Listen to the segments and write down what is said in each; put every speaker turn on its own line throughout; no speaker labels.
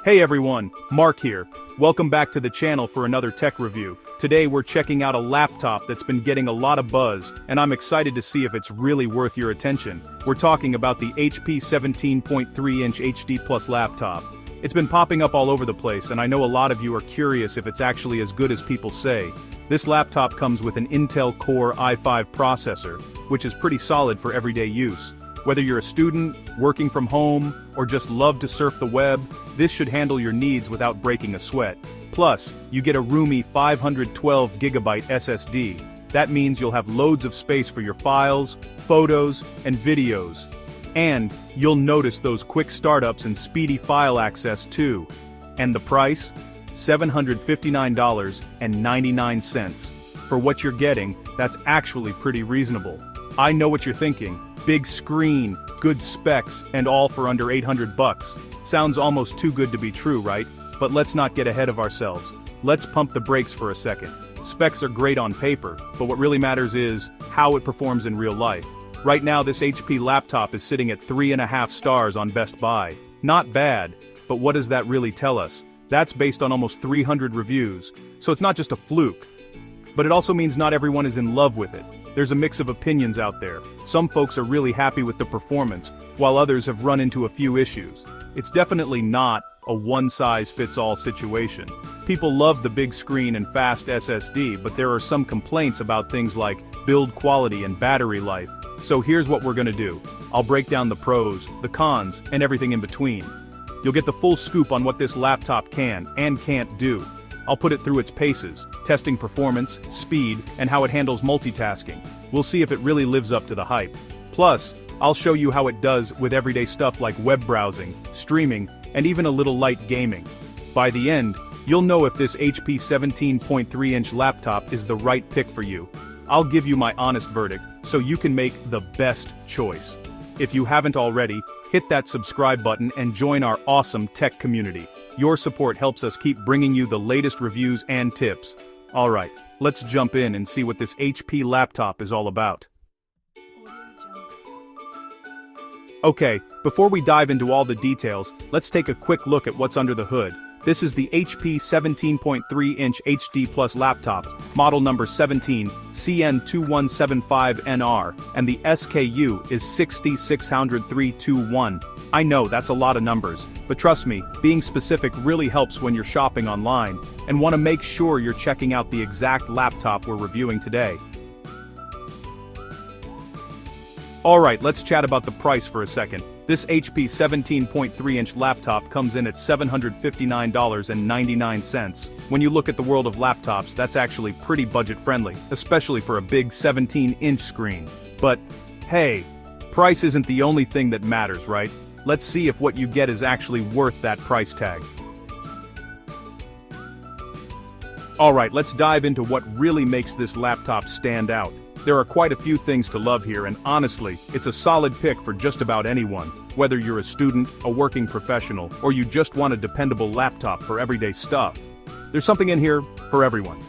Hey everyone, Mark here. Welcome back to the channel for another tech review. Today we're checking out a laptop that's been getting a lot of buzz, and I'm excited to see if it's really worth your attention. We're talking about the HP 17.3-inch HD Plus laptop. It's been popping up all over the place, and I know a lot of you are curious if it's actually as good as people say. This laptop comes with an Intel Core i5 processor, which is pretty solid for everyday use. Whether you're a student, working from home, or just love to surf the web, this should handle your needs without breaking a sweat. Plus, you get a roomy 512GB SSD. That means you'll have loads of space for your files, photos, and videos. And you'll notice those quick startups and speedy file access too. And the price? $759.99. For what you're getting, that's actually pretty reasonable. I know what you're thinking. Big screen, good specs, and all for under $800. Sounds almost too good to be true, right? But let's not get ahead of ourselves. Let's pump the brakes for a second. Specs are great on paper, but what really matters is how it performs in real life. Right now this HP laptop is sitting at 3.5 stars on Best Buy. Not bad, but what does that really tell us? That's based on almost 300 reviews, so it's not just a fluke. But it also means not everyone is in love with it. There's a mix of opinions out there. Some folks are really happy with the performance, while others have run into a few issues. It's definitely not a one-size-fits-all situation. People love the big screen and fast SSD, but there are some complaints about things like build quality and battery life. So here's what we're gonna do. I'll break down the pros, the cons, and everything in between. You'll get the full scoop on what this laptop can and can't do. I'll put it through its paces, testing performance, speed, and how it handles multitasking. We'll see if it really lives up to the hype. Plus, I'll show you how it does with everyday stuff like web browsing, streaming, and even a little light gaming. By the end, you'll know if this HP 17.3-inch laptop is the right pick for you. I'll give you my honest verdict, so you can make the best choice. If you haven't already, hit that subscribe button and join our awesome tech community. Your support helps us keep bringing you the latest reviews and tips. Alright, let's jump in and see what this HP laptop is all about. Okay, before we dive into all the details, let's take a quick look at what's under the hood. This is the HP 17.3-inch HD Plus laptop, model number 17, CN2175NR, and the SKU is 60321. I know that's a lot of numbers, but trust me, being specific really helps when you're shopping online, and want to make sure you're checking out the exact laptop we're reviewing today. Alright, let's chat about the price for a second. This HP 17.3-inch laptop comes in at $759.99. When you look at the world of laptops, that's actually pretty budget-friendly, especially for a big 17-inch screen. But, hey, price isn't the only thing that matters, right? Let's see if what you get is actually worth that price tag. Alright, let's dive into what really makes this laptop stand out. There are quite a few things to love here, and honestly, it's a solid pick for just about anyone. Whether you're a student, a working professional, or you just want a dependable laptop for everyday stuff. There's something in here for everyone.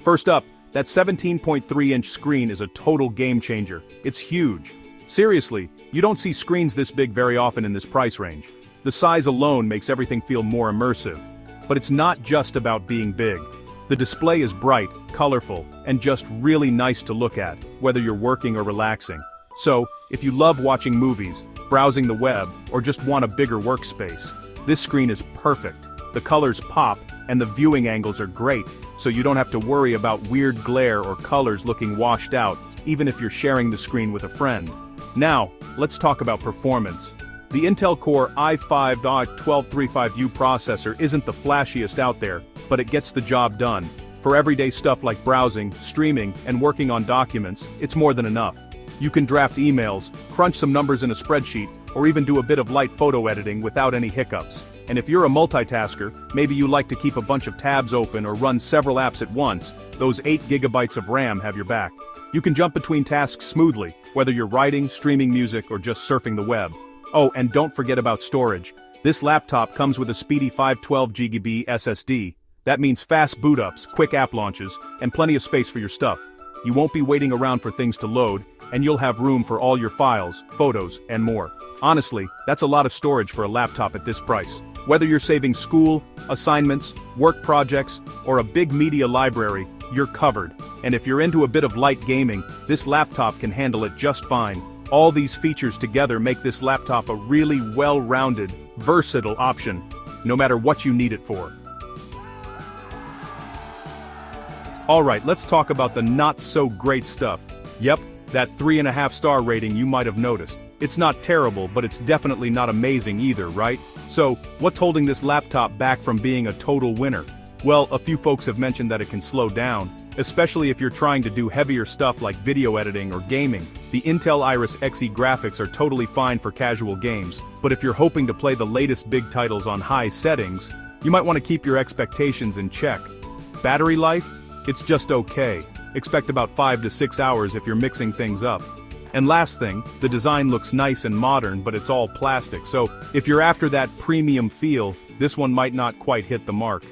First up, that 17.3-inch screen is a total game changer. It's huge. Seriously, you don't see screens this big very often in this price range. The size alone makes everything feel more immersive. But it's not just about being big. The display is bright, colorful, and just really nice to look at, whether you're working or relaxing. So, if you love watching movies, browsing the web, or just want a bigger workspace, this screen is perfect. The colors pop, and the viewing angles are great, so you don't have to worry about weird glare or colors looking washed out, even if you're sharing the screen with a friend. Now, let's talk about performance. The Intel Core i5-1235U processor isn't the flashiest out there, but it gets the job done. For everyday stuff like browsing, streaming, and working on documents, it's more than enough. You can draft emails, crunch some numbers in a spreadsheet, or even do a bit of light photo editing without any hiccups. And if you're a multitasker, maybe you like to keep a bunch of tabs open or run several apps at once, those 8GB of RAM have your back. You can jump between tasks smoothly, whether you're writing, streaming music, or just surfing the web. Oh, and don't forget about storage. This laptop comes with a speedy 512GB SSD. That means fast boot ups, quick app launches, and plenty of space for your stuff. You won't be waiting around for things to load, and you'll have room for all your files, photos, and more. Honestly, that's a lot of storage for a laptop at this price. Whether you're saving school, assignments, work projects, or a big media library, you're covered. And if you're into a bit of light gaming, this laptop can handle it just fine. All these features together make this laptop a really well-rounded, versatile option, no matter what you need it for. Alright, let's talk about the not-so-great stuff. Yep, that 3.5-star rating you might have noticed. It's not terrible, but it's definitely not amazing either, right? So, what's holding this laptop back from being a total winner? Well, a few folks have mentioned that it can slow down, especially if you're trying to do heavier stuff like video editing or gaming. The Intel Iris Xe graphics are totally fine for casual games, but if you're hoping to play the latest big titles on high settings, you might want to keep your expectations in check. Battery life? It's just okay. Expect about 5 to 6 hours if you're mixing things up. And last thing, the design looks nice and modern, but it's all plastic, so if you're after that premium feel, this one might not quite hit the mark.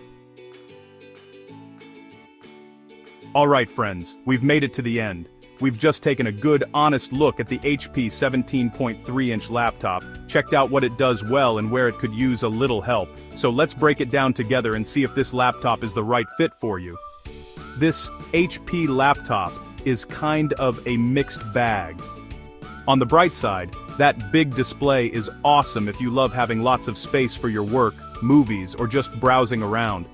Alright friends, we've made it to the end. We've just taken a good, honest look at the HP 17.3-inch laptop, checked out what it does well and where it could use a little help. So let's break it down together and see if this laptop is the right fit for you. This HP laptop is kind of a mixed bag. On the bright side, that big display is awesome if you love having lots of space for your work, movies, or just browsing around.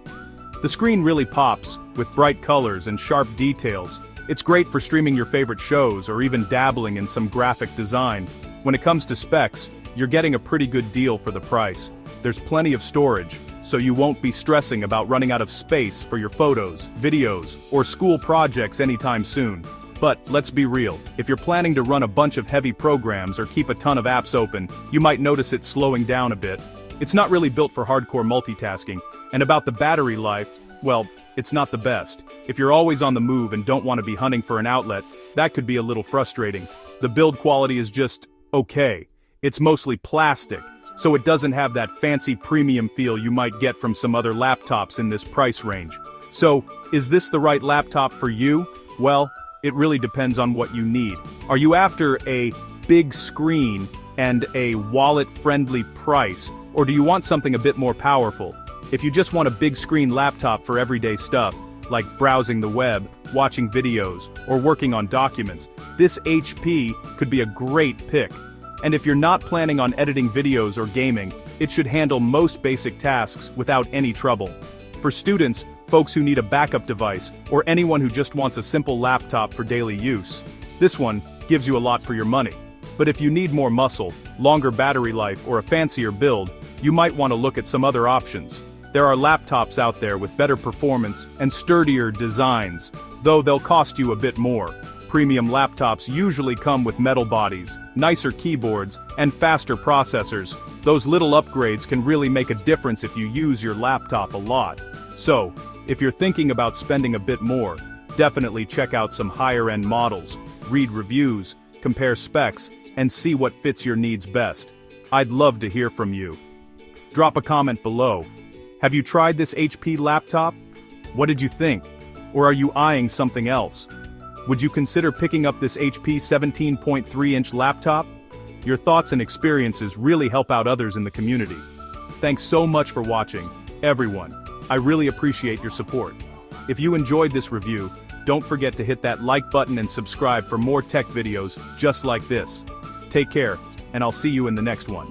The screen really pops, with bright colors and sharp details. It's great for streaming your favorite shows or even dabbling in some graphic design. When it comes to specs, you're getting a pretty good deal for the price. There's plenty of storage, so you won't be stressing about running out of space for your photos, videos, or school projects anytime soon. But let's be real, if you're planning to run a bunch of heavy programs or keep a ton of apps open, you might notice it slowing down a bit. It's not really built for hardcore multitasking, and about the battery life, well, it's not the best. If you're always on the move and don't want to be hunting for an outlet, that could be a little frustrating. The build quality is just okay. It's mostly plastic, so it doesn't have that fancy premium feel you might get from some other laptops in this price range. So, is this the right laptop for you? Well, it really depends on what you need. Are you after a big screen and a wallet-friendly price, or do you want something a bit more powerful? If you just want a big screen laptop for everyday stuff, like browsing the web, watching videos, or working on documents, this HP could be a great pick. And if you're not planning on editing videos or gaming, it should handle most basic tasks without any trouble. For students, folks who need a backup device, or anyone who just wants a simple laptop for daily use, this one gives you a lot for your money. But if you need more muscle, longer battery life, or a fancier build, you might want to look at some other options. There are laptops out there with better performance and sturdier designs, though they'll cost you a bit more. Premium laptops usually come with metal bodies, nicer keyboards, and faster processors. Those little upgrades can really make a difference if you use your laptop a lot. So, if you're thinking about spending a bit more, definitely check out some higher-end models, read reviews, compare specs, and see what fits your needs best. I'd love to hear from you. Drop a comment below. Have you tried this HP laptop? What did you think? Or are you eyeing something else? Would you consider picking up this HP 17.3-inch laptop? Your thoughts and experiences really help out others in the community. Thanks so much for watching, everyone. I really appreciate your support. If you enjoyed this review, don't forget to hit that like button and subscribe for more tech videos just like this. Take care, and I'll see you in the next one.